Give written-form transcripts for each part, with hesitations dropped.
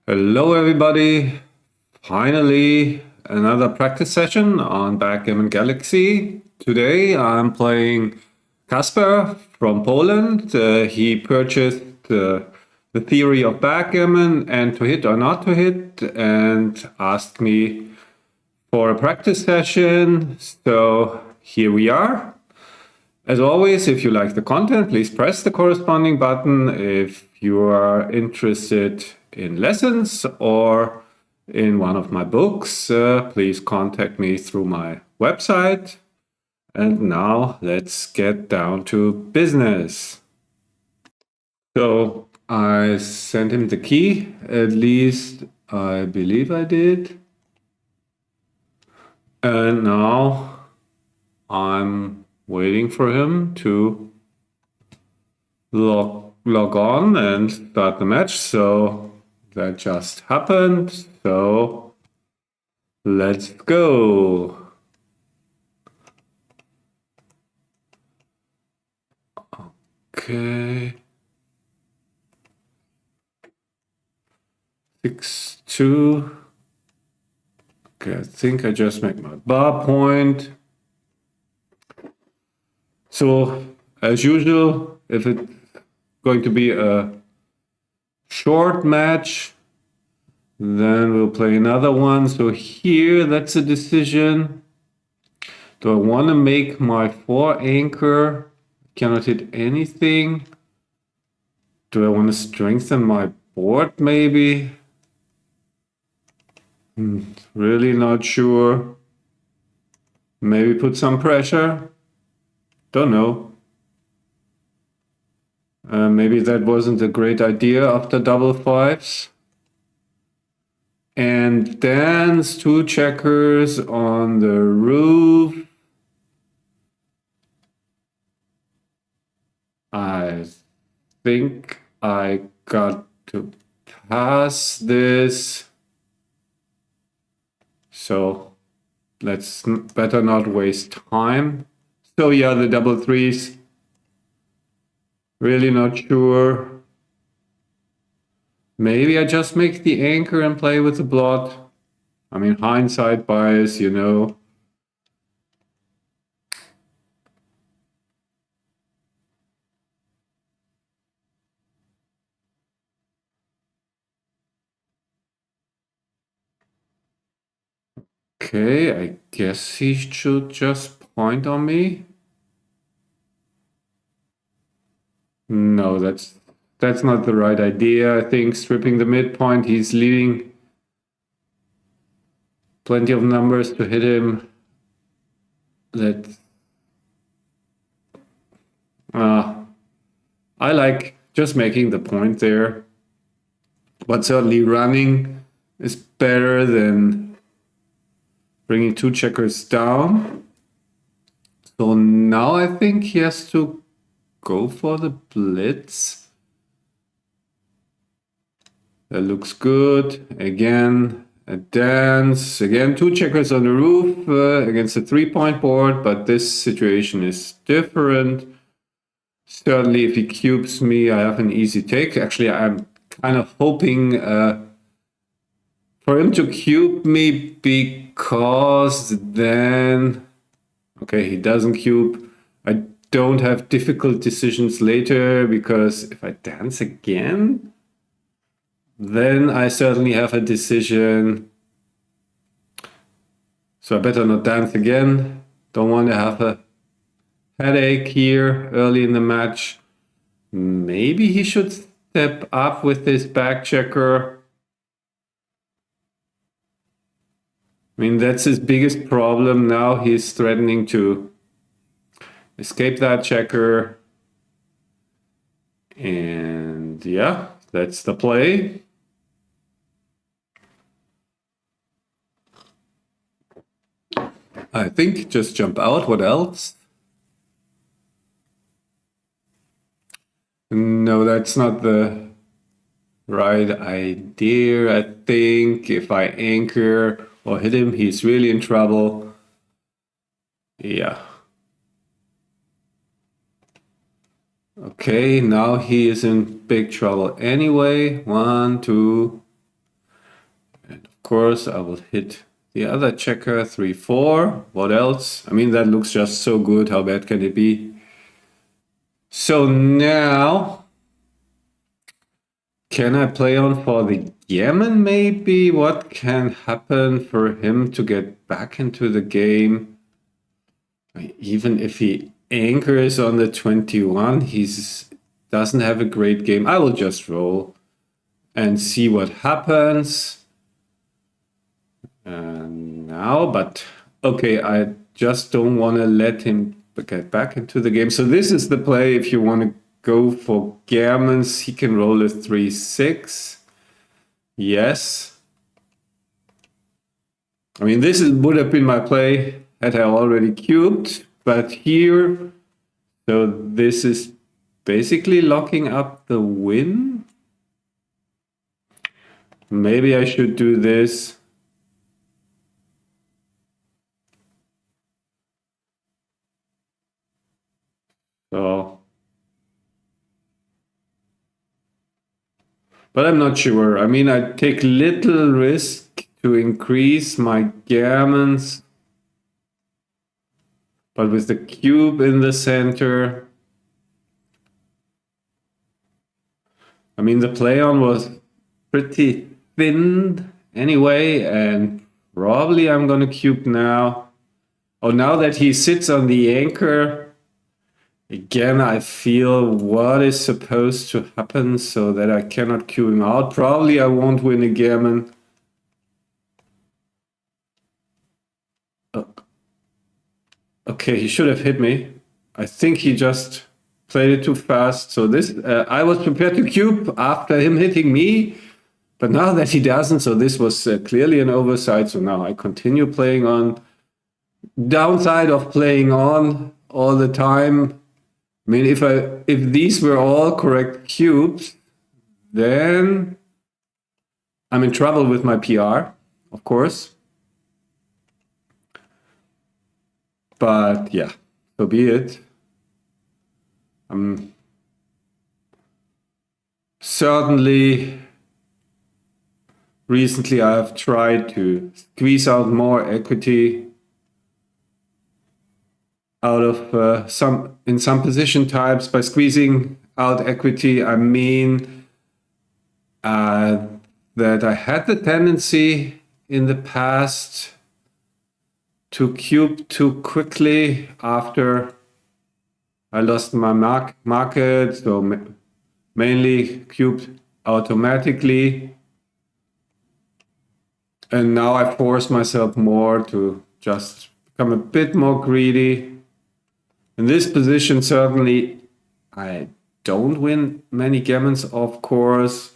Hello everybody, finally another practice session on Backgammon Galaxy. Today I'm playing Kacper from Poland. He purchased the theory of backgammon and to hit or not to hit and asked me for a practice session. So here we are. As always, if you like the content, please press the corresponding button. If you are interested in lessons or in one of my books, please contact me through my website. And now let's get down to business. So I sent him the key, at least I believe I did. And now I'm waiting for him to log on and start the match. So that just happened. So let's go. Okay. 6-2. Okay, I think I just make my bar point. So as usual, if it's going to be a short match, then we'll play another one. So here, that's a decision. Do I want to make my 4 anchor? Cannot hit anything. Do I want to strengthen my board maybe? Really not sure. Maybe put some pressure. Don't know. Maybe that wasn't a great idea after double fives. And dance 2 checkers on the roof. I think I got to pass this. So let's better not waste time. So yeah, the double threes. Really not sure. Maybe I just make the anchor and play with the blot. I mean, hindsight bias, you know. Okay, I guess he should just point on me. No, that's not the right idea. I think stripping the midpoint, he's leaving plenty of numbers to hit him. I like just making the point there. But certainly running is better than bringing 2 checkers down. So now I think he has to go for the blitz. That looks good. Again, a dance. Again, 2 checkers on the roof against a 3-point board, but this situation is different. Certainly, if he cubes me, I have an easy take. Actually, I'm kind of hoping for him to cube me because then... Okay, he doesn't cube. I don't have difficult decisions later because if I dance again, then I certainly have a decision. So I better not dance again. Don't want to have a headache here early in the match. Maybe he should step up with this back checker. I mean, that's his biggest problem now. He's threatening to escape that checker. And yeah, that's the play. I think just jump out. What else? No, that's not the right idea. I think if I anchor or hit him, he's really in trouble. Yeah. Okay, now he is in big trouble anyway. 1, 2. Of course, I will hit the other checker, 3-4. What else? I mean, that looks just so good. How bad can it be? So now, can I play on for the gammon maybe? What can happen for him to get back into the game? Even if he anchors on the 21, he's doesn't have a great game. I will just roll and see what happens. Now, but okay, I just don't want to let him get back into the game. So this is the play if you want to go for gammons. He can roll a 3-6. Yes. I mean, would have been my play had I already cubed, but here, so this is basically locking up the win. Maybe I should do this. So, but I'm not sure. I mean, I take little risk to increase my gammons, but with the cube in the center, I mean, the play on was pretty thin anyway, and probably I'm gonna cube now. Oh, now that he sits on the anchor, again, I feel what is supposed to happen so that I cannot cue him out. Probably I won't win a gammon. Okay, he should have hit me. I think he just played it too fast. So this, I was prepared to cube after him hitting me, but now that he doesn't, so this was clearly an oversight. So now I continue playing on. Downside of playing on all the time. I mean, if these were all correct cubes, then I'm in trouble with my PR, of course. But yeah, so be it. Certainly, recently I have tried to squeeze out more equity out of some position types. By squeezing out equity, I mean that I had the tendency in the past to cube too quickly after I lost my market, so mainly cubed automatically. And now I force myself more to just become a bit more greedy. In this position, certainly, I don't win many gammons, of course,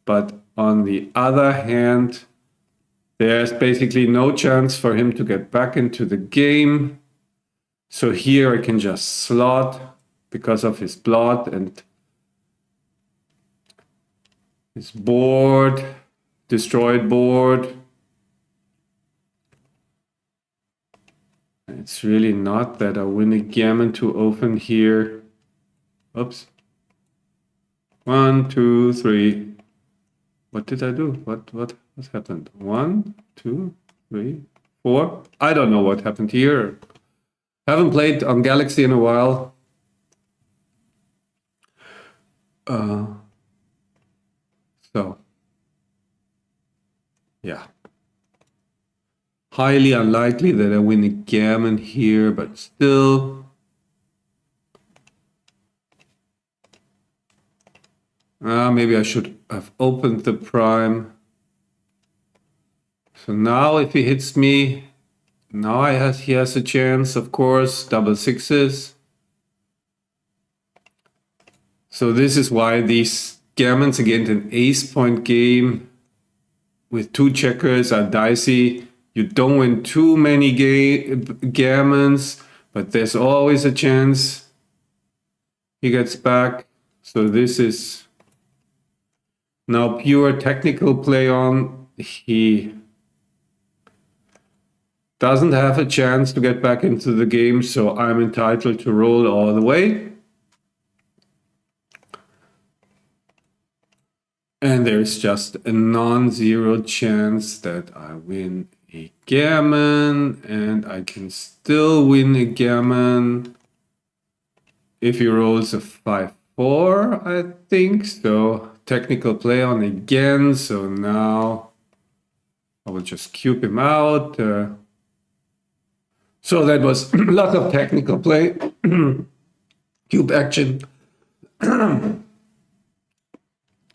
but on the other hand, there's basically no chance for him to get back into the game. So here I can just slot because of his blot and his board, destroyed board. It's really not that I win a gammon too often here. Oops. 1, 2, 3. What did I do? What happened? 1, 2, 3, 4. I don't know what happened here. Haven't played on Galaxy in a while. So, yeah. Highly unlikely that I win a gammon here, but still. Maybe I should have opened the prime. So now if he hits me, now he has a chance, of course, double sixes. So this is why these gammons against an ace point game with two checkers are dicey. You don't win too many gammons, but there's always a chance he gets back. So this is now pure technical play on. He doesn't have a chance to get back into the game, so I'm entitled to roll all the way. And there's just a non-zero chance that I win a gammon, and I can still win a gammon if he rolls a 5-4, I think. So technical play on again. So now I will just cube him out. So that was a lot of technical play. Cube action.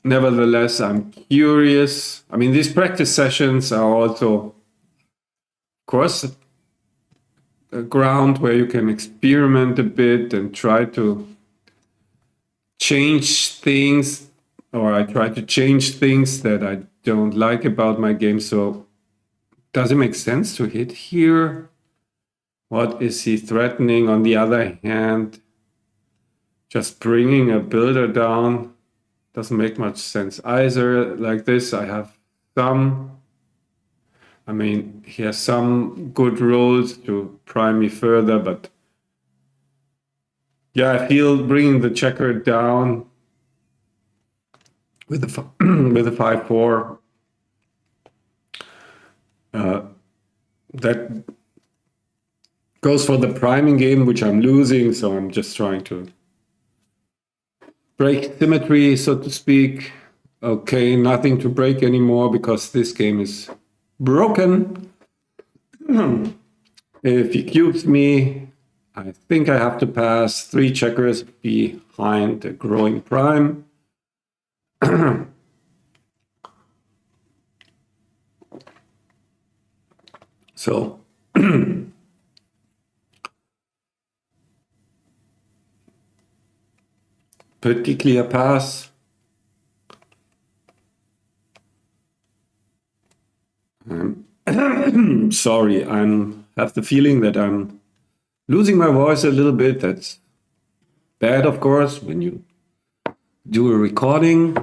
Nevertheless, I'm curious. I mean, these practice sessions are also, of course, a ground where you can experiment a bit and try to change things, or I try to change things that I don't like about my game. So does it make sense to hit here? What is he threatening? On the other hand, just bringing a builder down doesn't make much sense either. Like this, I have some, I mean, he has some good rolls to prime me further, but yeah, I feel bringing the checker down with the with the 5-4, that goes for the priming game, which I'm losing. So I'm just trying to break symmetry, so to speak. Okay, nothing to break anymore because this game is broken. If he cubes me, I think I have to pass 3 checkers behind a growing prime. So pretty clear pass. Sorry, I have the feeling that I'm losing my voice a little bit. That's bad, of course, when you do a recording.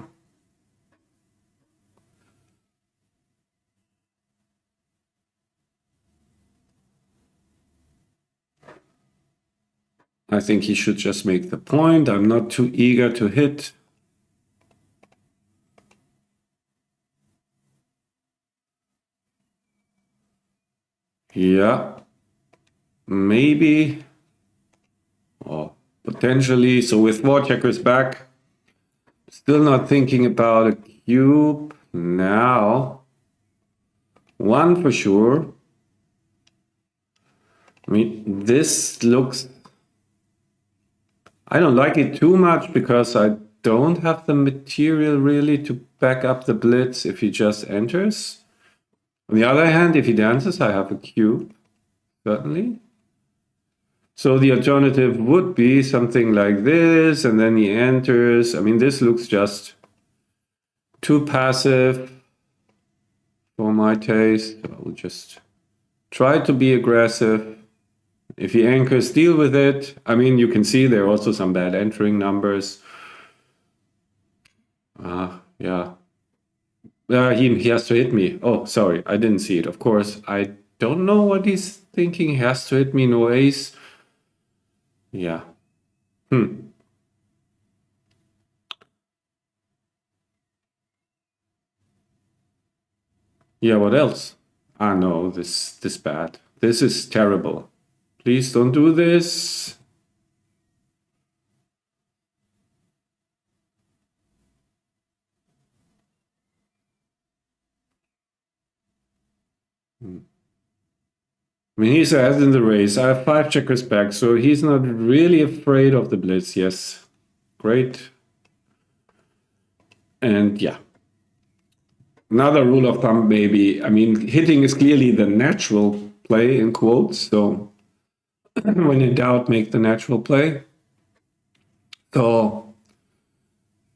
I think he should just make the point. I'm not too eager to hit. Yeah, maybe, or potentially. So with 4 checkers back, still not thinking about a cube now. 1 for sure. I mean, this looks, I don't like it too much because I don't have the material really to back up the blitz if he just enters. On the other hand, if he dances, I have a cube, certainly. So the alternative would be something like this, and then he enters. I mean, this looks just too passive for my taste. I will just try to be aggressive. If he anchors, deal with it. I mean, you can see there are also some bad entering numbers. Yeah. He has to hit me. Oh, sorry, I didn't see it. Of course, I don't know what he's thinking. He has to hit me, no ace. Yeah. Yeah, what else? Ah, no, this bad. This is terrible. Please don't do this. I mean, he's ahead in the race. I have 5 checkers back, so he's not really afraid of the blitz. Yes, great. And yeah. Another rule of thumb, maybe. I mean, hitting is clearly the natural play, in quotes. So when in doubt, make the natural play. So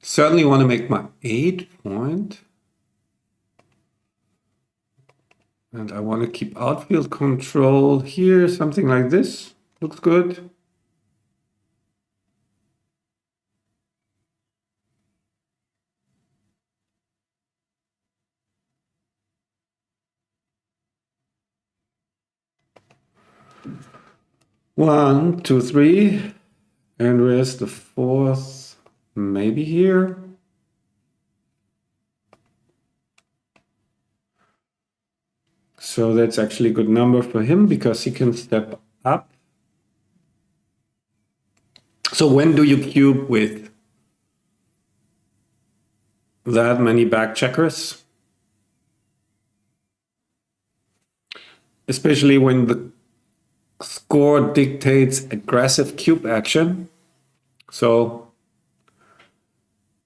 certainly want to make my 8 point. And I want to keep outfield control here, something like this. Looks good. One, two, three. And where's the 4th? Maybe here. So that's actually a good number for him because he can step up. So when do you cube with that many back checkers? Especially when the score dictates aggressive cube action. So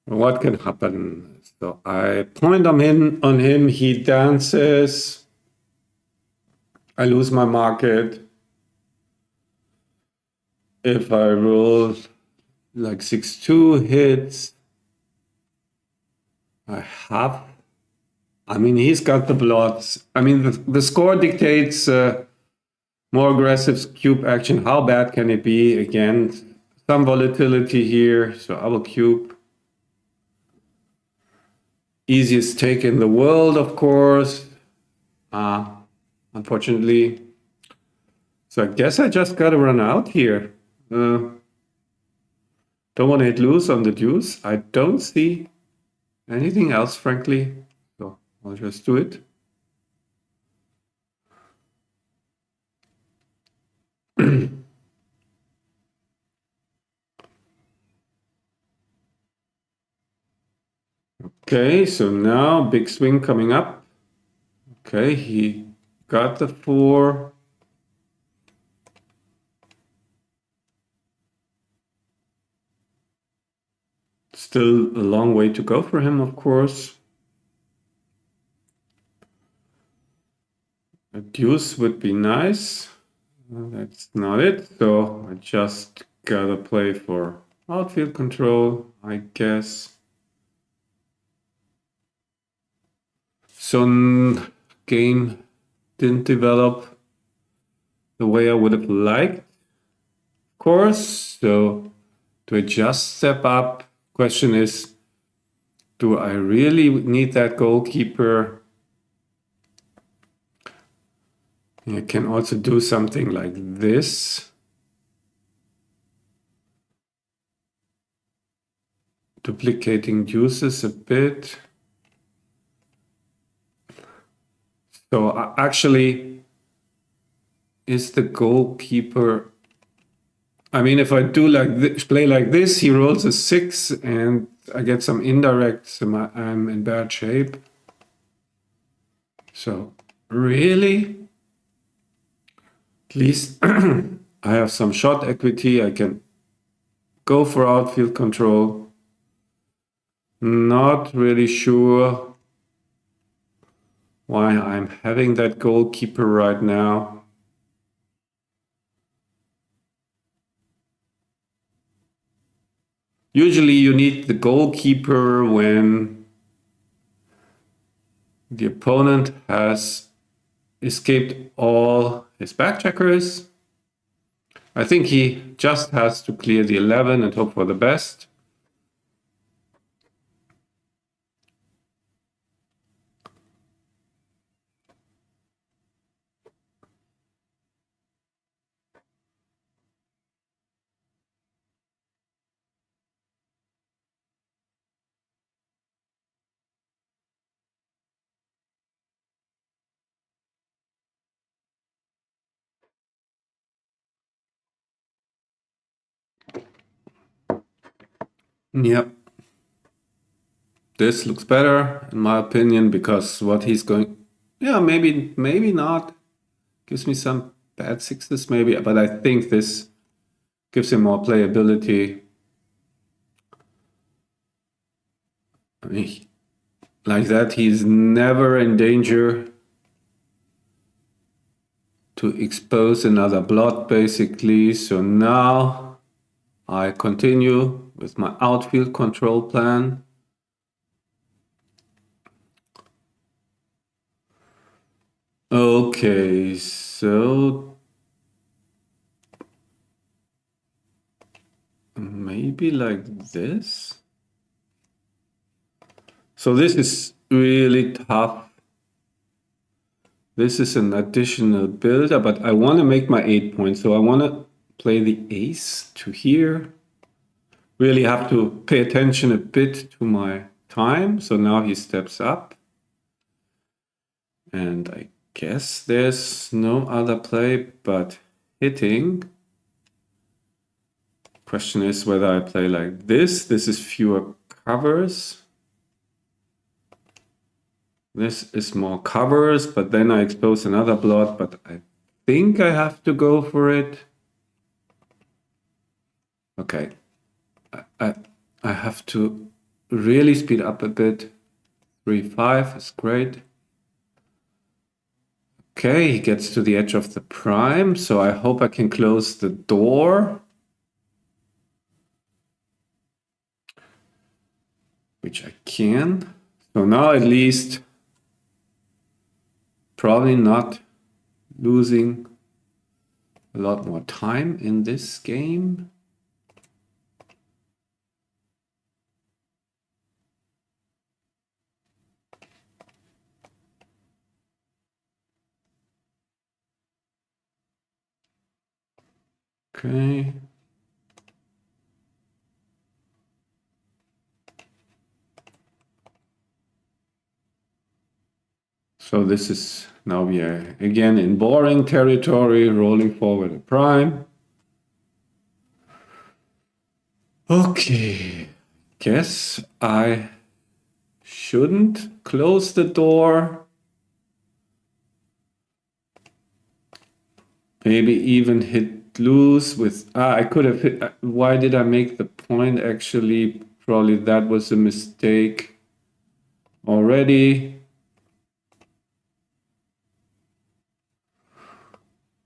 what can happen? So I point on him, he dances, I lose my market. If I roll like 6-2 hits, I mean, he's got the blots. I mean, the score dictates more aggressive cube action. How bad can it be? Again, some volatility here, so I will cube. Easiest take in the world, of course. Unfortunately. So I guess I just gotta run out here. Don't want to hit loose on the deuce. I don't see anything else, frankly. So I'll just do it. Okay, so now big swing coming up. Okay, he got the 4. Still a long way to go for him, of course. A deuce would be nice. That's not it. So I just gotta play for outfield control, I guess. So game didn't develop the way I would have liked, of course. So do I just step up? Question is, do I really need that goalkeeper? I can also do something like this. Duplicating deuces a bit. So actually, is the goalkeeper... I mean, if I do like this, play like this, he rolls a 6 and I get some indirects, so I'm in bad shape. So really, at least I have some shot equity. I can go for outfield control. Not really sure why I'm having that goalkeeper right now. Usually you need the goalkeeper when the opponent has escaped all his backcheckers. I think he just has to clear the 11 and hope for the best. Yep. This looks better, in my opinion, because what he's going... Yeah, maybe not. Gives me some bad 6s, maybe. But I think this gives him more playability. I mean, like that, he's never in danger to expose another blot, basically. So now I continue with my outfield control plan. Okay, so maybe like this. So this is really tough. This is an additional builder, but I want to make my 8 points. So I want to play the ace to here. Really have to pay attention a bit to my time. So now he steps up. And I guess there's no other play but hitting. Question is whether I play like this. This is fewer covers. This is more covers, but then I expose another blot, but I think I have to go for it. Okay. I have to really speed up a bit. 3-5 is great. Okay, he gets to the edge of the prime, so I hope I can close the door. Which I can. So now at least probably not losing a lot more time in this game. Okay. So this is now we are again in boring territory, rolling forward a prime. Okay, guess I shouldn't close the door. Maybe even hit loose with, I could have hit, why did I make the point actually? Probably that was a mistake already.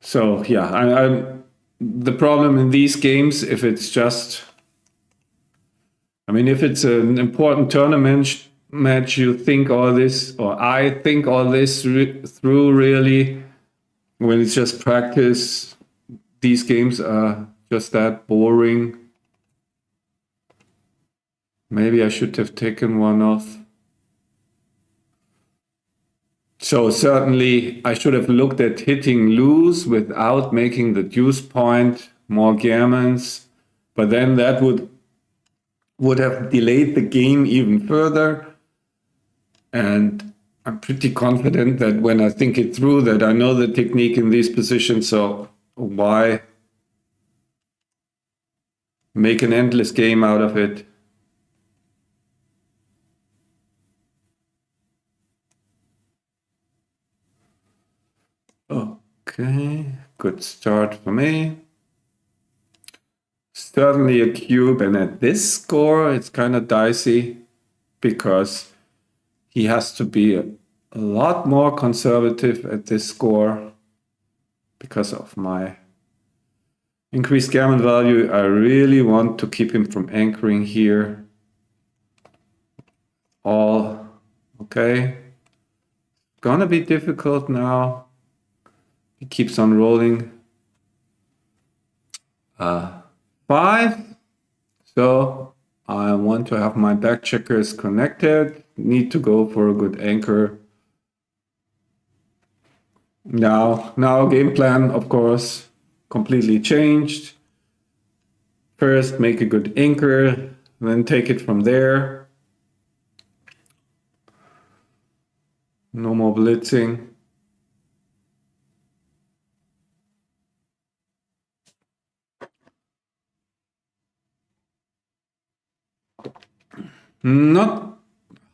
So yeah, the problem in these games, if it's just, I mean, if it's an important tournament match, you think all this, or I think all this through really. When it's just practice, these games are just that boring. Maybe I should have taken one off. So certainly I should have looked at hitting loose without making the deuce point, more gammons, but then that would have delayed the game even further. And I'm pretty confident that when I think it through that I know the technique in these positions, so why make an endless game out of it? Okay, good start for me. Certainly a cube, and at this score it's kind of dicey because he has to be a lot more conservative at this score because of my increased gammon value. I really want to keep him from anchoring here. All okay. Gonna be difficult now. He keeps on rolling. 5. So I want to have my back checkers connected. Need to go for a good anchor. Now game plan, of course, completely changed. First, make a good anchor, then take it from there. No more blitzing. Not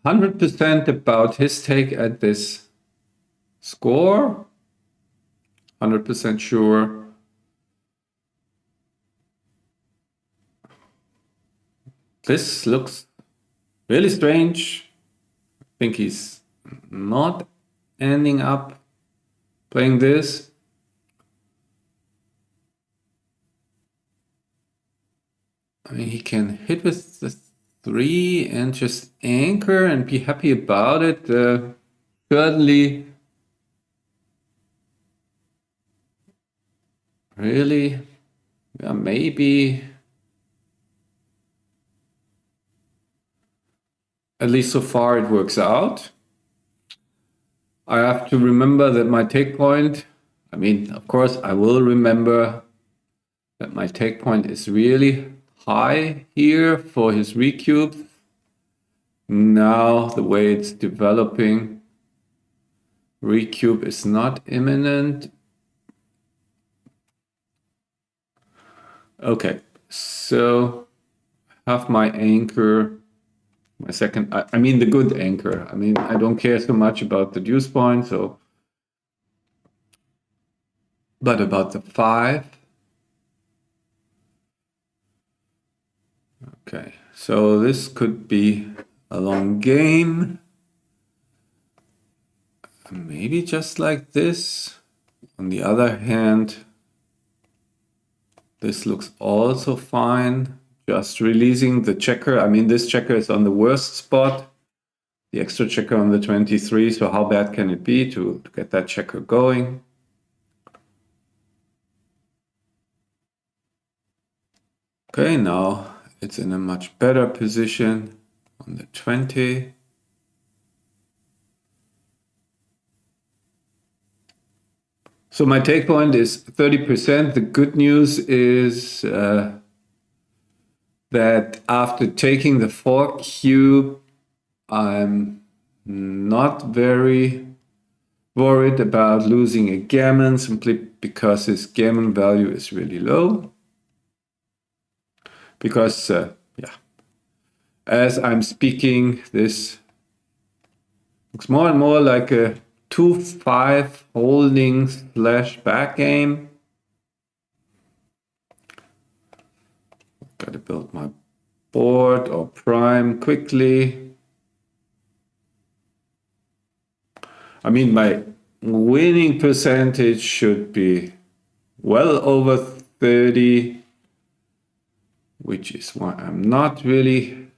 100% about his take at this score. 100% sure. This looks really strange. I think he's not ending up playing this. I mean, he can hit with the 3 and just anchor and be happy about it. Certainly, really, yeah, maybe. At least so far it works out. I have to remember that my take point, I mean, of course, I will remember that my take point is really high here for his recube. Now, the way it's developing, Recube is not imminent. Okay, so have my anchor, my second, I mean the good anchor. I mean, I don't care so much about the deuce point, so, but about the 5. Okay, so this could be a long game. Maybe just like this. On the other hand, this looks also fine. Just releasing the checker. I mean, this checker is on the worst spot. The extra checker on the 23. So how bad can it be to get that checker going? Okay, now it's in a much better position on the 20. So my take point is 30%. The good news is that after taking the 4 cube, I'm not very worried about losing a gammon simply because his gammon value is really low. Because, yeah, as I'm speaking, this looks more and more like a 2-5 holding / back game. Gotta build my board or prime quickly. I mean, my winning percentage should be well over 30, which is why I'm not really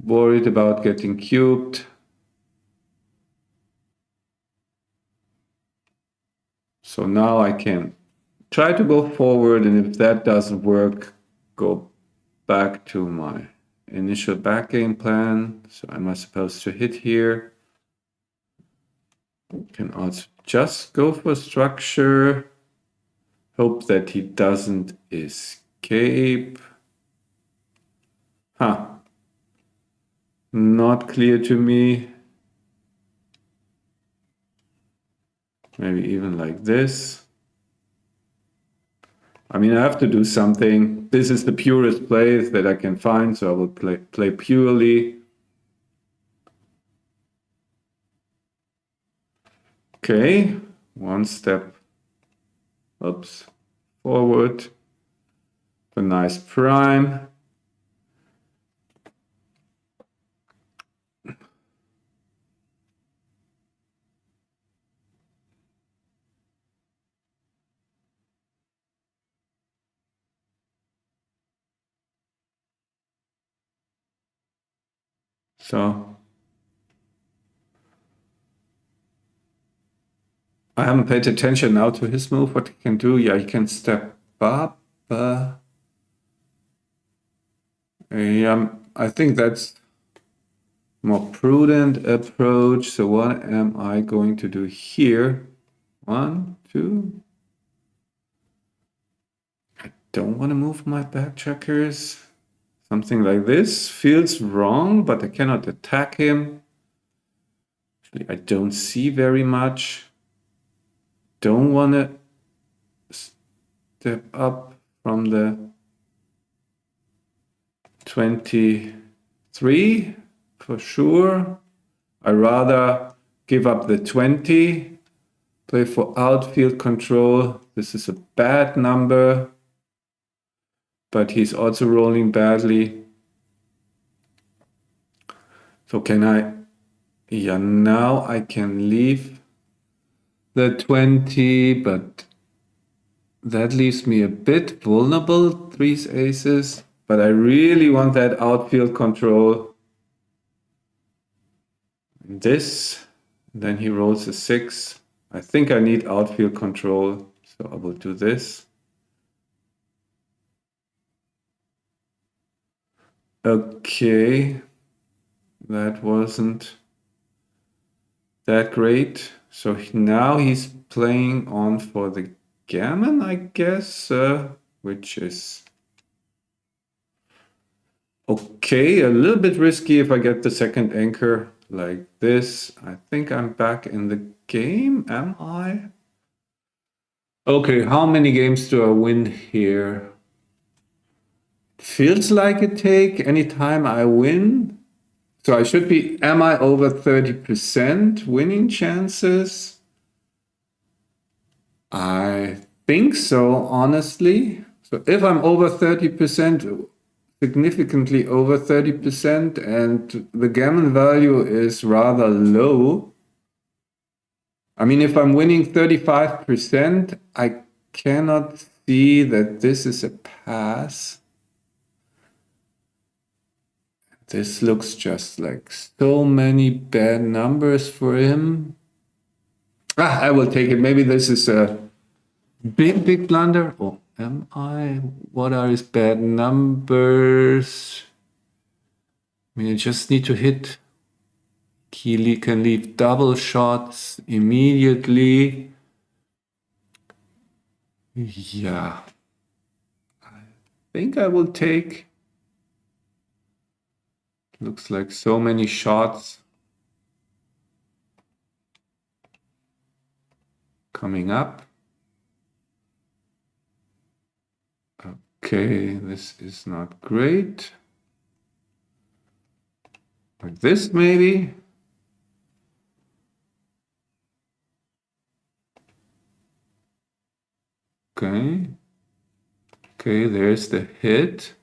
worried about getting cubed. So now I can try to go forward, and if that doesn't work, go back to my initial back game plan. So am I supposed to hit here? Can also just go for structure. Hope that he doesn't escape. Huh. Not clear to me. Maybe even like this. I mean, I have to do something. This is the purest play that I can find, so I will play purely. Okay, one step, oops, forward. A nice prime. So I haven't paid attention now to his move, what he can do. Yeah, he can step up. Yeah, I think that's more prudent approach. So what am I going to do here? 1, 2. I don't want to move my back checkers. Something like this feels wrong, but I cannot attack him. Actually, I don't see very much. Don't want to step up from the 23 for sure. I rather give up the 20, play for outfield control. This is a bad number, but he's also rolling badly. So can I? Yeah, now I can leave the 20, but that leaves me a bit vulnerable, 3 aces. But I really want that outfield control. This, then he rolls a 6. I think I need outfield control, so I will do this. Okay, that wasn't that great. So now he's playing on for the gammon, I guess, which is okay, a little bit risky if I get the second anchor. like this. I think I'm back in the game, am I? Okay, how many games do I win here? Feels like a take anytime I win. So I should be, am I over 30% winning chances? I think so, honestly. So if I'm over 30%, significantly over 30%, and the gammon value is rather low, I mean, if I'm winning 35%, I cannot see that this is a pass. This looks just like so many bad numbers for him. I will take it. Maybe this is a big blunder. Or am I? What are his bad numbers? I mean, I just need to hit. He can leave double shots immediately. Yeah. I think I will take. Looks like so many shots coming up. Okay, this is not great. Like this, maybe. Okay. Okay, there's the hit.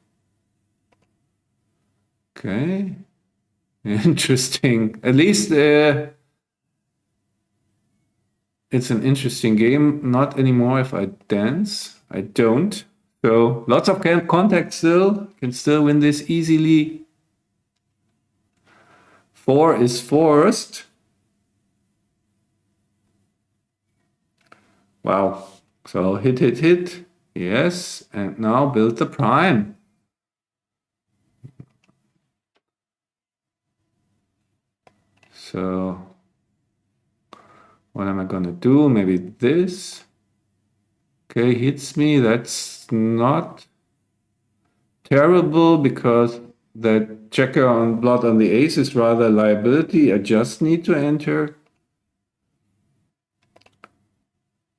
Okay. Interesting. At least it's an interesting game. Not anymore if I dance. I don't. So lots of contact still. Can still win this easily. 4 is forced. Wow. So hit. Yes. And now build the prime. So what am I gonna do? Maybe this. Okay, hits me. That's not terrible because that checker on blood on the ace is rather a liability. I just need to enter.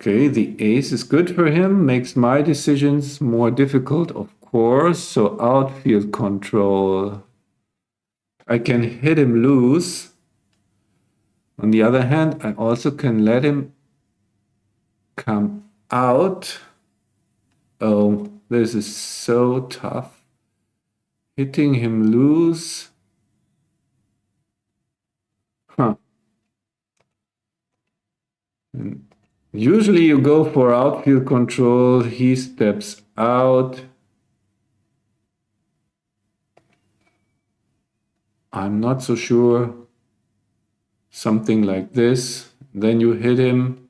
Okay, the ace is good for him, makes my decisions more difficult, of course. So outfield control. I can hit him loose. On the other hand, I also can let him come out. Oh, this is so tough. Hitting him loose. Huh. And usually you go for outfield control. He steps out. I'm not so sure. Something like this. Then you hit him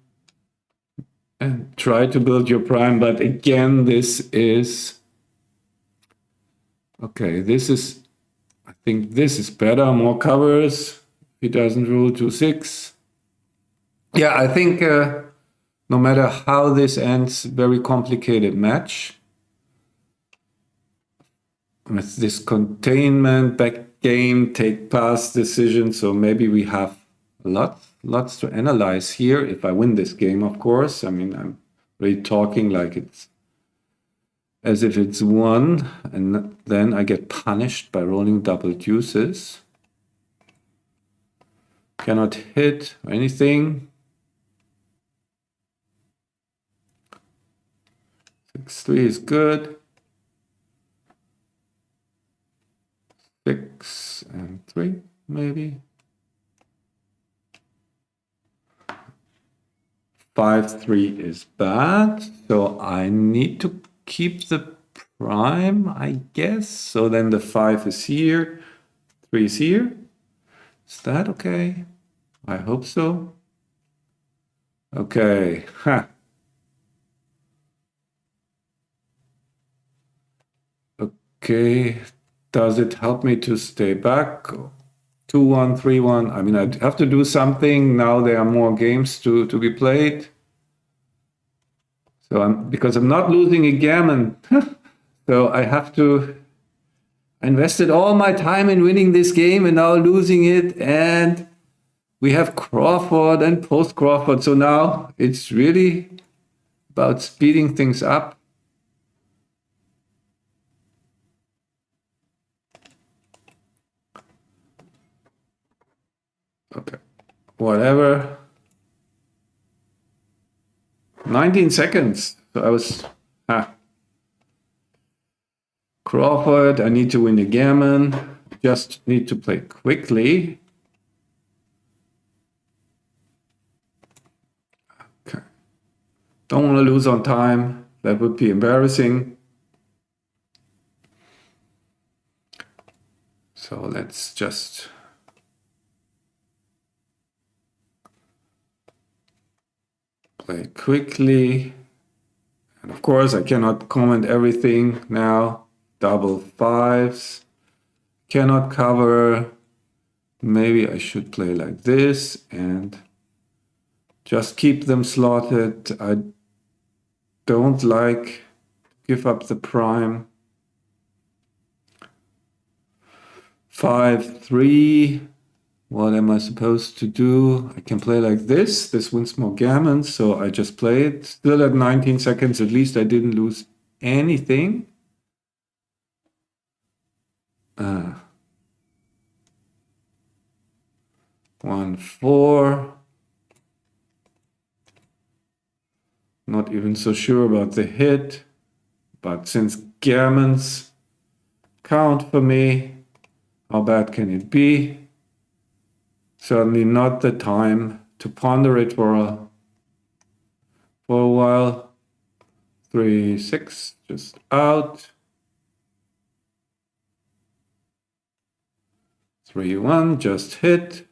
and try to build your prime. But again, this is... Okay, this is... I think this is better. More covers. He doesn't rule 2-6. Yeah, I think no matter how this ends, very complicated match. With this containment, back game, take pass decision. So maybe we have lots to analyze here. If I win this game, of course. I mean, I'm really talking like it's as if it's won, and then I get punished by rolling double deuces. Cannot hit or anything. 6-3 is good. 6 and 3, maybe. 5-3 is bad, so I need to keep the prime, I guess. So then the 5 is here, 3 is here. Is that okay? I hope so. Okay. Ha. Okay. Does it help me to stay back? 2-1, 3-1. I mean, I have to do something. Now there are more games to be played. So because I'm not losing a gammon. So I I invested all my time in winning this game and now losing it. And we have Crawford and post Crawford. So now it's really about speeding things up. Okay, whatever. 19 seconds. So I was, Crawford, I need to win the gammon. Just need to play quickly. Okay. Don't want to lose on time. That would be embarrassing. So let's just play quickly. And of course, I cannot comment everything now. Double fives. Cannot cover. Maybe I should play like this and just keep them slotted. I don't like give up the prime. 5-3. What am I supposed to do? I can play like this. This wins more gammons, so I just play it. Still at 19 seconds. At least I didn't lose anything. 1-4. Not even so sure about the hit, but since gammons count for me, how bad can it be? Certainly not the time to ponder it for a while. 3-6, just out. 3-1, just hit.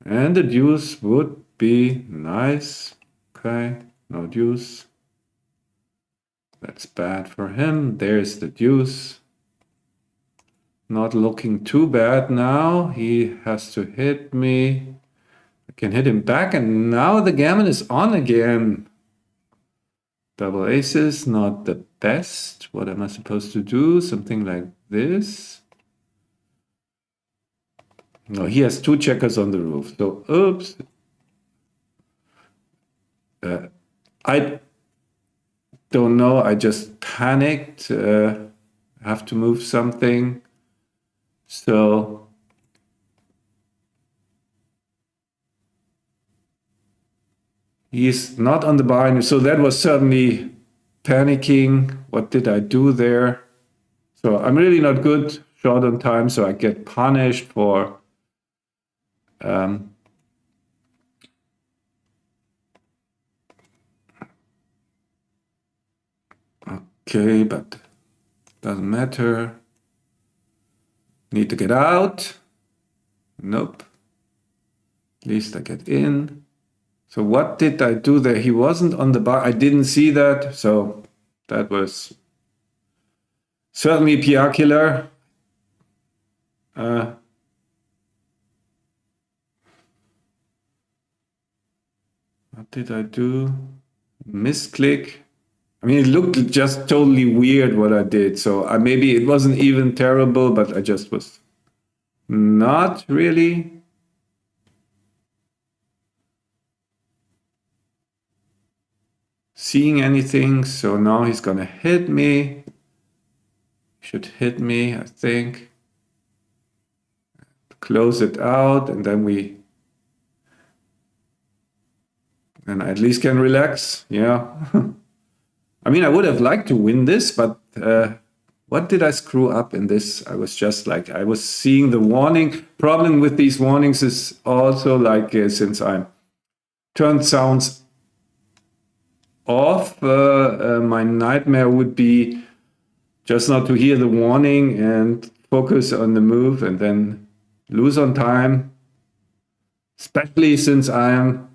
And the deuce would be nice. Okay, no deuce. That's bad for him. There's the deuce. Not looking too bad now. He has to hit me. I can hit him back, and now the gammon is on again. Double aces, not the best. What am I supposed to do? Something like this. No, he has two checkers on the roof. So, oops. I don't know. I just panicked. Have to move something. So he's not on the binary. So that was certainly panicking. What did I do there? So I'm really not good short on time. So I get punished for okay, but doesn't matter. Need to get out. Nope. At least I get in. So what did I do there? He wasn't on the bar. I didn't see that. So that was certainly PR killer. What did I do? Misclick. I mean, it looked just totally weird what I did. So maybe it wasn't even terrible, but I just was not really seeing anything. So now he's gonna hit me. Should hit me, I think. Close it out, and then I at least can relax. Yeah. I mean, I would have liked to win this, but what did I screw up in this? I was just like, I was seeing the warning. Problem with these warnings is also like, since I'm turned sounds off, my nightmare would be just not to hear the warning and focus on the move and then lose on time, especially since I'm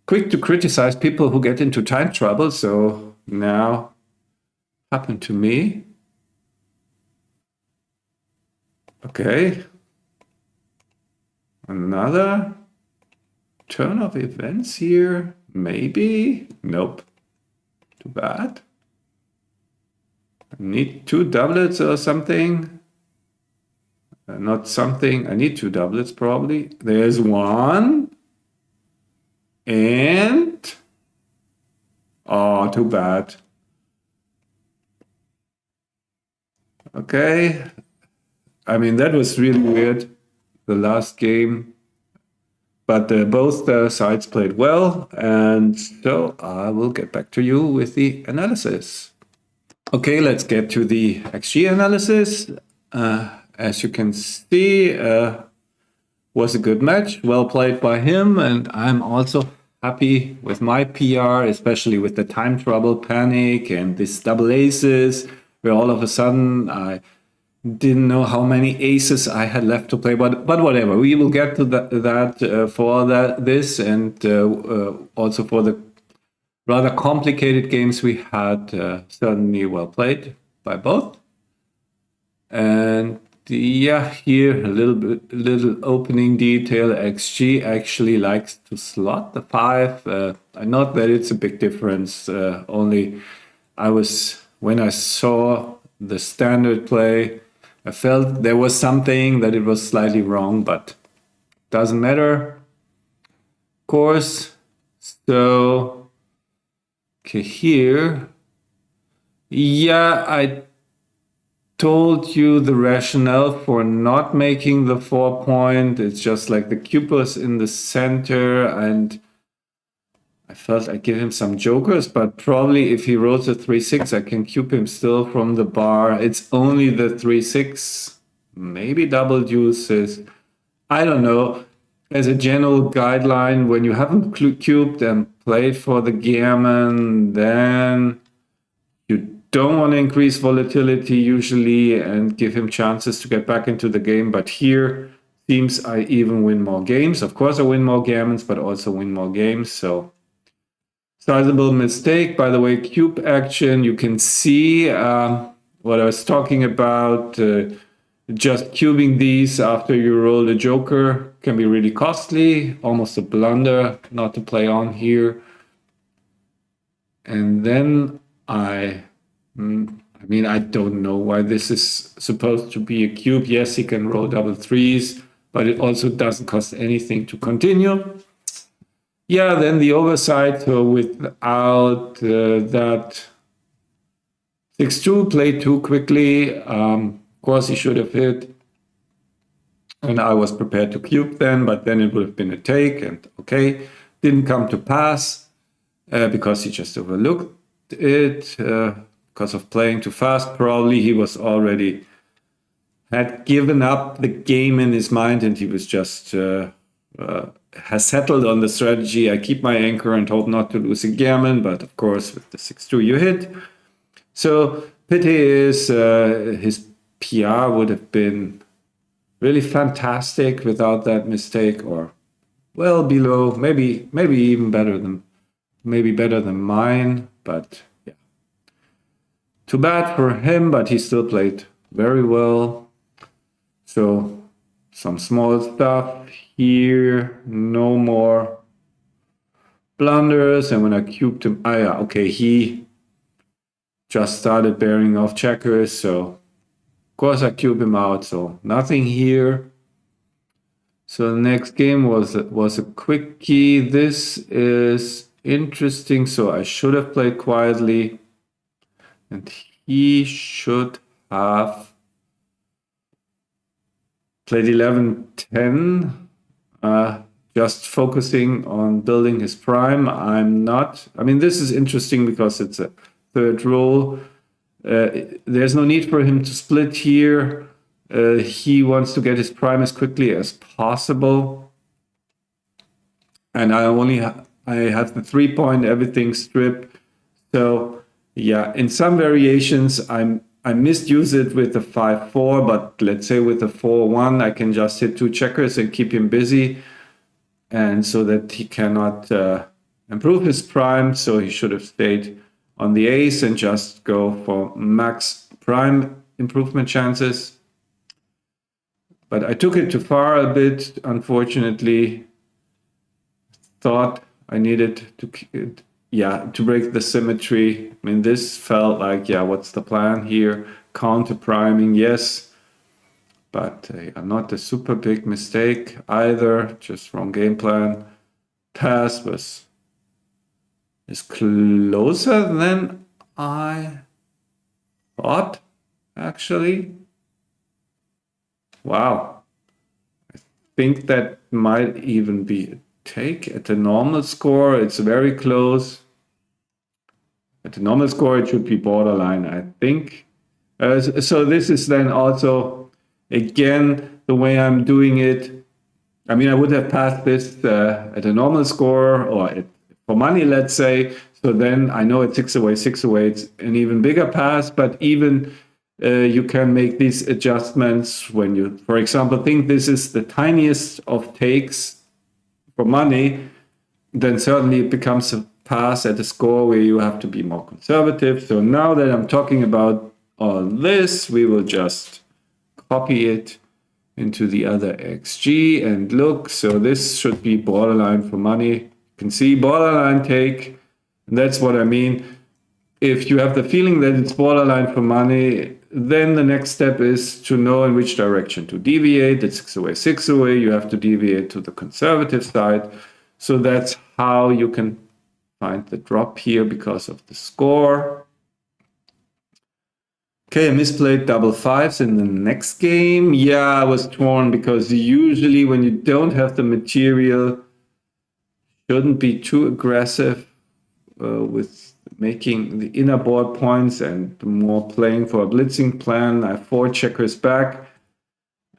quick to criticize people who get into time trouble. So now happened to me. Okay. Another turn of events here. Maybe. Nope. Too bad. need 2 doublets or something. Not something. I need 2 doublets probably. There's 1. And... oh, too bad. Okay. I mean, that was really weird, the last game. But both sides played well. And so I will get back to you with the analysis. Okay, let's get to the XG analysis. As you can see, was a good match, well played by him, and I'm also happy with my PR, especially with the time trouble panic and this double aces, where all of a sudden I didn't know how many aces I had left to play, but whatever. We will get to this and also for the rather complicated games we had. Certainly well played by both. And yeah, here a little opening detail. XG actually likes to slot the 5. Not that it's a big difference. Only when I saw the standard play, I felt there was something that it was slightly wrong, but doesn't matter. Of course. So okay, here. Yeah, I told you the rationale for not making the 4 point. It's just like the cube was in the center, and I felt I'd give him some jokers, but probably if he rolls a 3-6, I can cube him still from the bar. It's only the 3-6, maybe double deuces. I don't know. As a general guideline, when you haven't cubed and played for the gammon, then you don't want to increase volatility usually and give him chances to get back into the game. But here seems I even win more games. Of course, I win more gammons, but also win more games. So sizable mistake. By the way, cube action, you can see what I was talking about. Just cubing these after you roll a joker can be really costly. Almost a blunder not to play on here. And then I don't know why this is supposed to be a cube. Yes, he can roll double 3s, but it also doesn't cost anything to continue. Yeah, then the oversight, so without that 6-2, played too quickly. Of course, he should have hit. And I was prepared to cube then, but then it would have been a take, and okay, didn't come to pass because he just overlooked it. Because of playing too fast, probably he was already had given up the game in his mind, and he was just has settled on the strategy. I keep my anchor and hope not to lose a gammon, but of course with the 6-2 you hit. So pity is his PR would have been really fantastic without that mistake, or well below, maybe even better than mine, but. Too bad for him, but he still played very well. So some small stuff here, no more blunders. And when I cubed him, he just started bearing off checkers. So of course I cube him out. So nothing here. So the next game was a quickie. This is interesting. So I should have played quietly. And he should have played 11-10, just focusing on building his prime. I'm not. I mean, this is interesting because it's a third roll. There's no need for him to split here. He wants to get his prime as quickly as possible. And I have the 3 point, everything stripped. So yeah, in some variations, I misuse it with the 5-4, but let's say with the 4-1, I can just hit 2 checkers and keep him busy, and so that he cannot improve his prime. So he should have stayed on the ace and just go for max prime improvement chances. But I took it too far a bit, unfortunately. Thought I needed to yeah, to break the symmetry. I mean, this felt like, yeah, what's the plan here? Counter priming, yes, but not a super big mistake either. Just wrong game plan. Pass is closer than I thought, actually. Wow. Think that might even be a take at the normal score. It's very close. At the normal score, it should be borderline, I think. So this is then also, again, the way I'm doing it. I mean, I would have passed this at a normal score or for money, let's say. So then I know it's 6 away, 6 away. It's an even bigger pass, but even you can make these adjustments when you, for example, think this is the tiniest of takes for money, then certainly it becomes a pass at a score where you have to be more conservative. So now that I'm talking about all this, we will just copy it into the other XG and look. So this should be borderline for money. You can see borderline take. And that's what I mean. If you have the feeling that it's borderline for money, then the next step is to know in which direction to deviate. It's 6 away, 6 away. You have to deviate to the conservative side. So that's how you can find the drop here because of the score. Okay, I misplayed double fives in the next game. Yeah, I was torn because usually when you don't have the material, shouldn't be too aggressive with making the inner board points and more playing for a blitzing plan. I have 4 checkers back.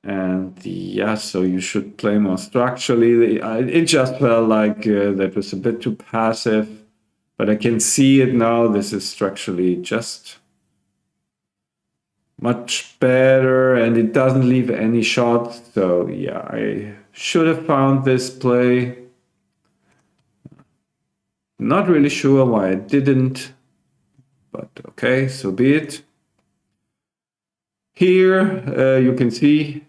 And yeah, so you should play more structurally. It just felt like that was a bit too passive. But I can see it now. This is structurally just much better, and it doesn't leave any shots. So yeah, I should have found this play. Not really sure why I didn't, but okay, so be it. Here you can see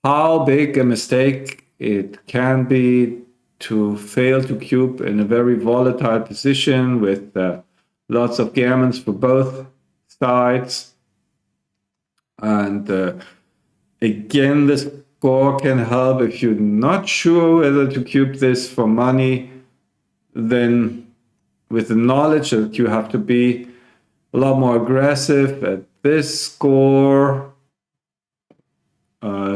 how big a mistake it can be to fail to cube in a very volatile position with lots of gammons for both sides. And again, the score can help if you're not sure whether to cube this for money. Then with the knowledge that you have to be a lot more aggressive at this score.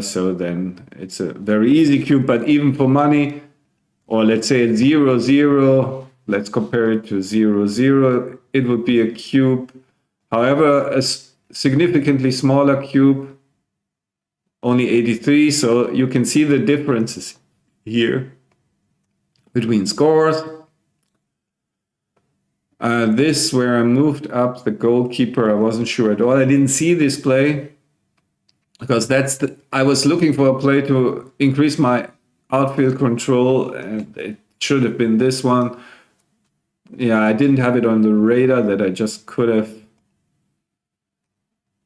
So then it's a very easy cube, but even for money, or let's say it's 0-0, let's compare it to 0-0, it would be a cube. However, a significantly smaller cube, only 83, so you can see the differences here between scores. This where I moved up the goalkeeper, I wasn't sure at all. I didn't see this play because I was looking for a play to increase my outfield control, and it should have been this one. Yeah, I didn't have it on the radar that I just could have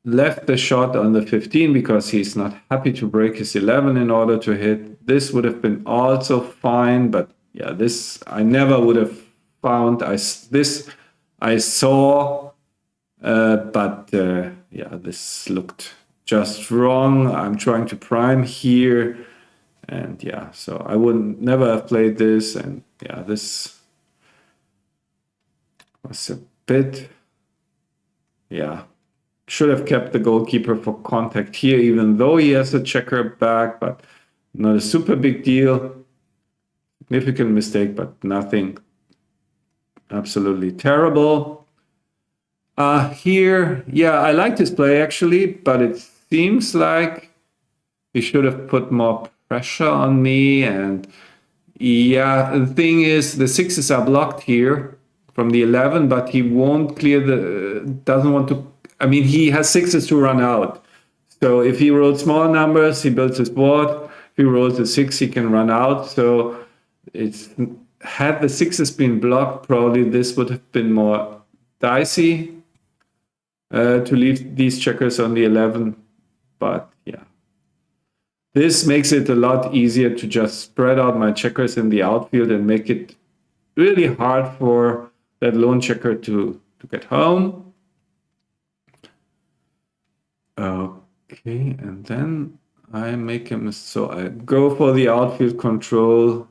left the shot on the 15 because he's not happy to break his 11 in order to hit. This would have been also fine, but yeah, this I never would have found. This I saw, but yeah, this looked just wrong. I'm trying to prime here, and yeah, so I would never have played this, and yeah, this was a bit, yeah. Should have kept the goalkeeper for contact here, even though he has a checker back, but not a super big deal. Significant mistake, but nothing absolutely terrible. Here, yeah, I like this play actually, but it seems like he should have put more pressure on me. And yeah, the thing is, the 6s are blocked here from the 11, but he won't clear doesn't want to. I mean, he has 6s to run out. So if he rolls small numbers, he builds his board. If he rolls a 6, he can run out. So had the 6s been blocked, probably this would have been more dicey to leave these checkers on the 11. But yeah, this makes it a lot easier to just spread out my checkers in the outfield and make it really hard for that lone checker to get home. Okay, and then I make him, so I go for the outfield control.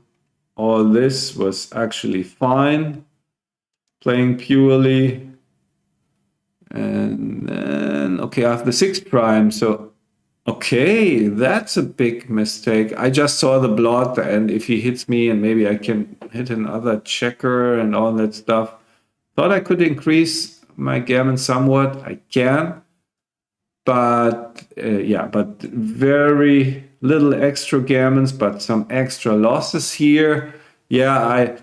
All this was actually fine, playing purely. And then, okay, I have the 6 prime, so okay, that's a big mistake. I just saw the blot, and if he hits me, and maybe I can hit another checker and all that stuff. Thought I could increase my gammon somewhat. I can. But yeah, but very little extra gammons, but some extra losses here. Yeah, I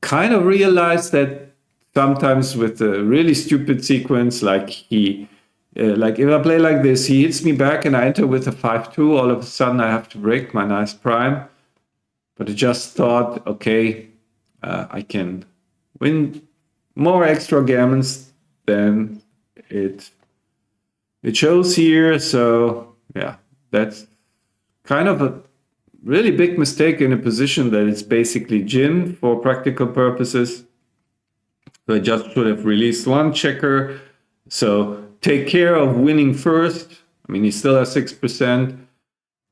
kind of realized that sometimes with a really stupid sequence, like like if I play like this, he hits me back and I enter with a 5-2, all of a sudden I have to break my nice prime. But I just thought, okay, I can win more extra gammons than it shows here. So yeah, that's kind of a really big mistake in a position that it's basically gin for practical purposes. So I just should have released one checker. So take care of winning first. I mean, he still has 6%.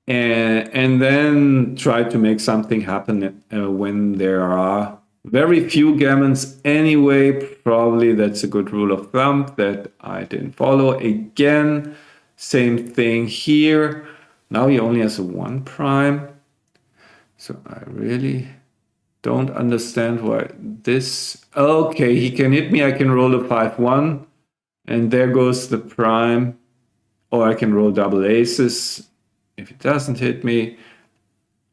And then try to make something happen when there are very few gammons anyway. Probably that's a good rule of thumb that I didn't follow. Again, same thing here. Now he only has a 1 prime. So I really don't understand why this. Okay, he can hit me. I can roll a 5-1. And there goes the prime. Or I can roll double aces if it doesn't hit me.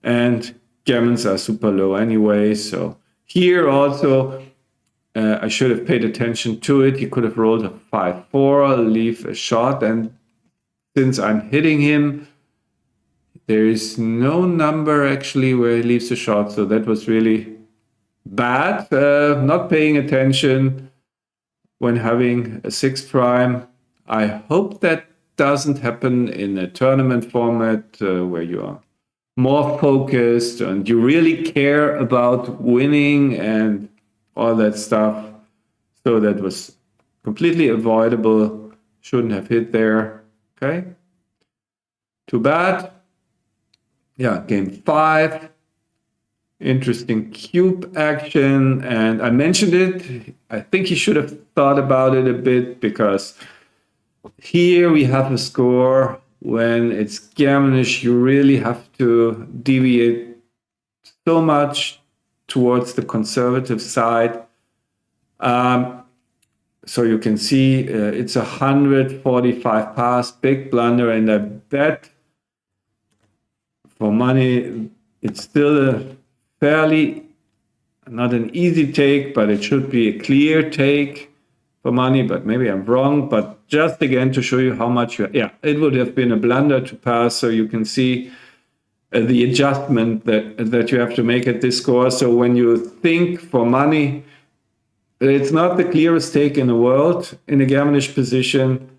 And gammons are super low anyway. So here also, I should have paid attention to it. He could have rolled a 5-4, leave a shot. And since I'm hitting him, there is no number actually where he leaves a shot. So that was really bad. Not paying attention when having a 6 prime. I hope that doesn't happen in a tournament format where you are more focused and you really care about winning and all that stuff. So that was completely avoidable. Shouldn't have hit there. Okay. Too bad. Yeah, game 5. Interesting cube action. And I mentioned it. I think he should have thought about it a bit, because here we have a score. When it's gammonish, you really have to deviate so much towards the conservative side. So you can see it's 145 pass, big blunder, and I bet for money it's still a fairly, not an easy take, but it should be a clear take for money, but maybe I'm wrong. But just again to show you how much it would have been a blunder to pass. So you can see the adjustment that you have to make at this score. So when you think for money, it's not the clearest take in the world in a gammonish position.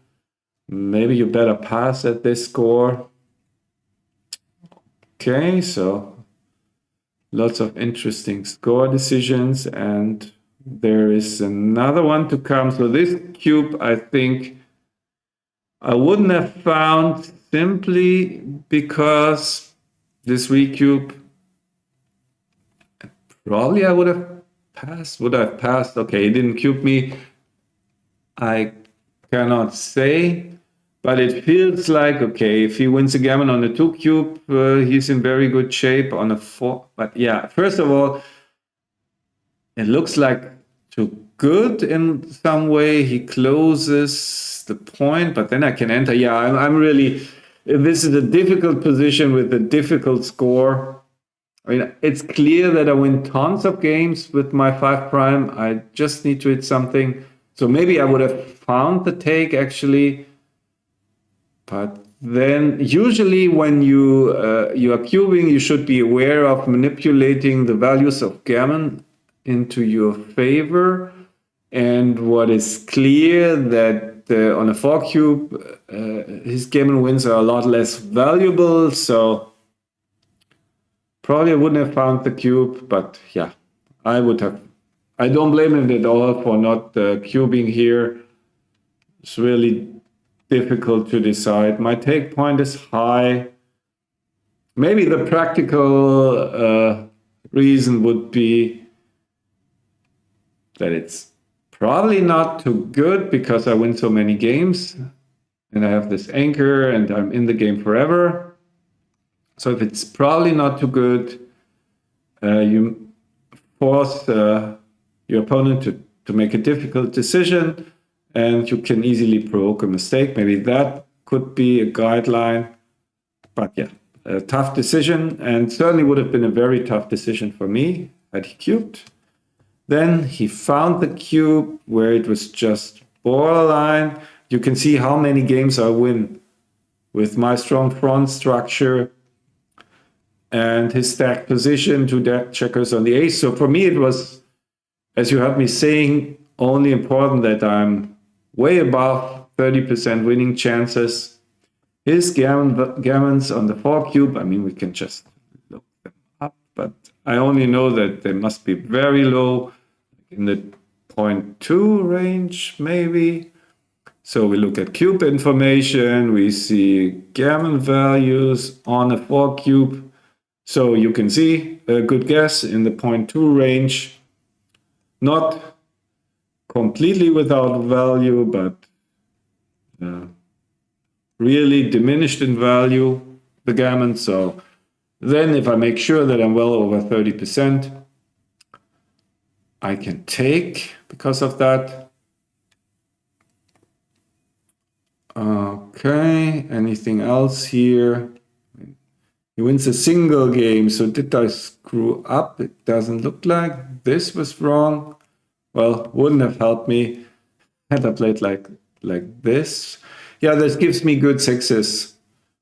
Maybe you better pass at this score. Okay, so lots of interesting score decisions, and there is another one to come. So this cube, I think I wouldn't have found simply because this recube, probably I would have passed. Would I have passed? Okay, he didn't cube me. I cannot say, but it feels like, okay, if he wins a gammon on a 2 cube, he's in very good shape on a 4. But yeah, first of all, it looks like too good in some way. He closes the point, but then I can enter. Yeah, I'm really, this is a difficult position with a difficult score. I mean, it's clear that I win tons of games with my 5 prime. I just need to hit something. So maybe I would have found the take actually. But then usually when you are cubing, you should be aware of manipulating the values of gammon into your favor. And what is clear that on a 4 cube, his gammon wins are a lot less valuable. So probably I wouldn't have found the cube, but yeah, I don't blame him at all for not cubing here. It's really difficult to decide. My take point is high. Maybe the practical reason would be that it's probably not too good because I win so many games and I have this anchor and I'm in the game forever. So if it's probably not too good, you force your opponent to make a difficult decision and you can easily provoke a mistake. Maybe that could be a guideline. But yeah, a tough decision, and certainly would have been a very tough decision for me had he cubed. Then he found the cube where it was just borderline. You can see how many games I win with my strong front structure and his stacked position, two checkers on the ace. So for me, it was, as you heard me saying, only important that I'm way above 30% winning chances. His gammons on the 4 cube, I mean, we can just look them up, but I only know that they must be very low, in the 0.2 range, maybe. So we look at cube information, we see gammon values on a 4 cube. So you can see a good guess in the 0.2 range, not completely without value, but really diminished in value, the gammon. So then if I make sure that I'm well over 30%, I can take because of that. Okay, anything else here? He wins a single game. So did I screw up? It doesn't look like. This was wrong. Well, wouldn't have helped me had I played like this. Yeah, this gives me good sixes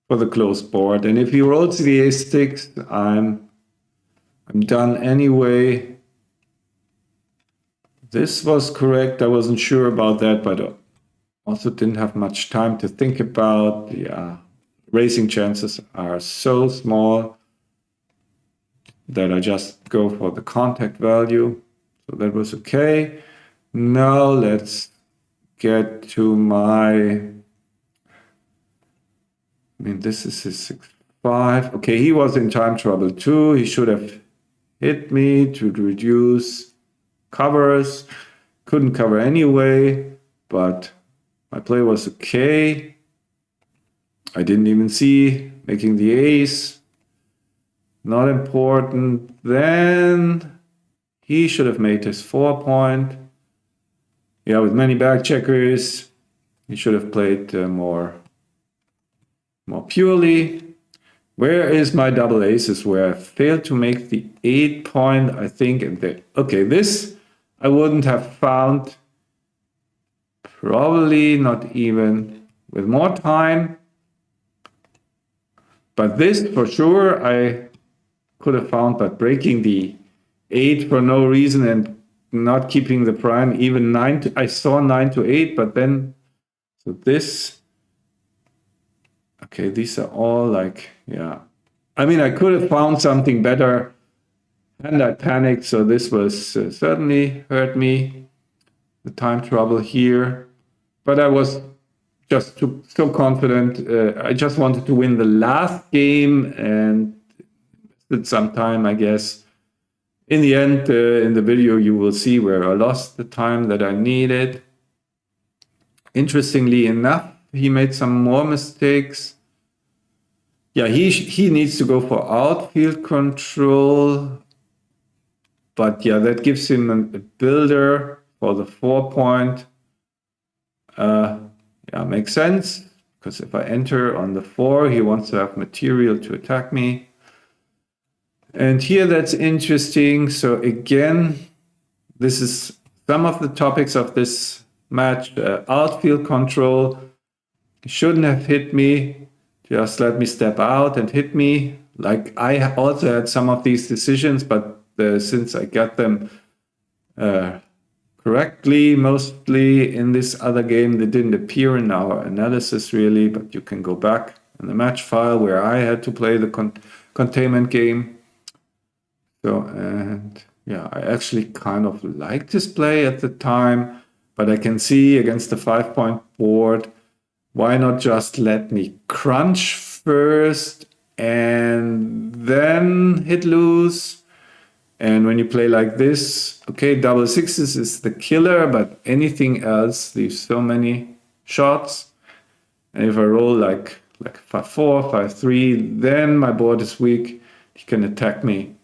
for the closed board. And if he rolls the ace-6, I'm done anyway. This was correct. I wasn't sure about that, but also didn't have much time to think about. Yeah, raising chances are so small that I just go for the contact value. So that was okay. Now let's get to my... I mean, this is his 6-5. Okay, he was in time trouble too. He should have hit me to reduce covers. Couldn't cover anyway, but my play was okay. I didn't even see making the ace. Not important. Then he should have made his 4 point. Yeah, with many back checkers, he should have played more purely. Where is my double aces where I failed to make the 8 point, I think. Okay, this I wouldn't have found, probably not even with more time. But this for sure I could have found, but breaking the 8 for no reason and not keeping the prime, even 9 I saw 9 to 8, but then, so this, okay, these are all like, yeah. I mean, I could have found something better and I panicked. So this was certainly hurt me, the time trouble here. But I was just so confident. I just wanted to win the last game and invested some time, I guess. In the end, in the video, you will see where I lost the time that I needed. Interestingly enough, he made some more mistakes. Yeah, he needs to go for outfield control. But yeah, that gives him a builder for the 4 point. Yeah, makes sense. Because if I enter on the 4, he wants to have material to attack me. And here that's interesting. So again, this is some of the topics of this match. Outfield control. He shouldn't have hit me. Just let me step out and hit me. Like I also had some of these decisions, but since I got them correctly, mostly in this other game, they didn't appear in our analysis really, but you can go back in the match file where I had to play the containment game. So, and Yeah, I actually kind of liked this play at the time, but I can see against the 5-point board, why not just let me crunch first and then hit loose? And when you play like this, okay, double sixes is the killer, but anything else leaves so many shots. And if I roll like 5-4, 5-3, then my board is weak. He can attack me.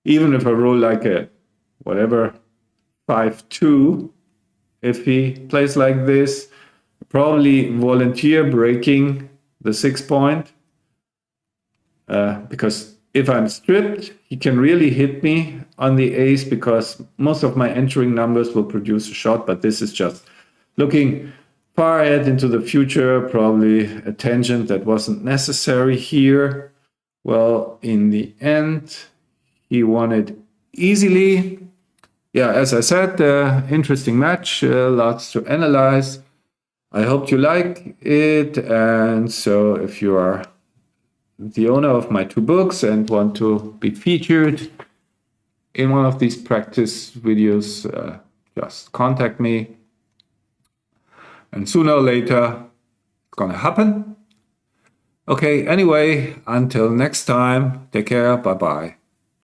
Even if I roll like a whatever 5-2, if he plays like this, probably volunteer breaking the 6-point, because if I'm stripped, he can really hit me on the ace because most of my entering numbers will produce a shot, but this is just looking far ahead into the future, probably a tangent that wasn't necessary here. Well, in the end, he won it easily. Yeah, as I said, interesting match, lots to analyze. I hope you like it. And so if you are the owner of my 2 books and want to be featured in one of these practice videos, just contact me. And sooner or later, it's going to happen. Okay, anyway, until next time, take care. Bye bye.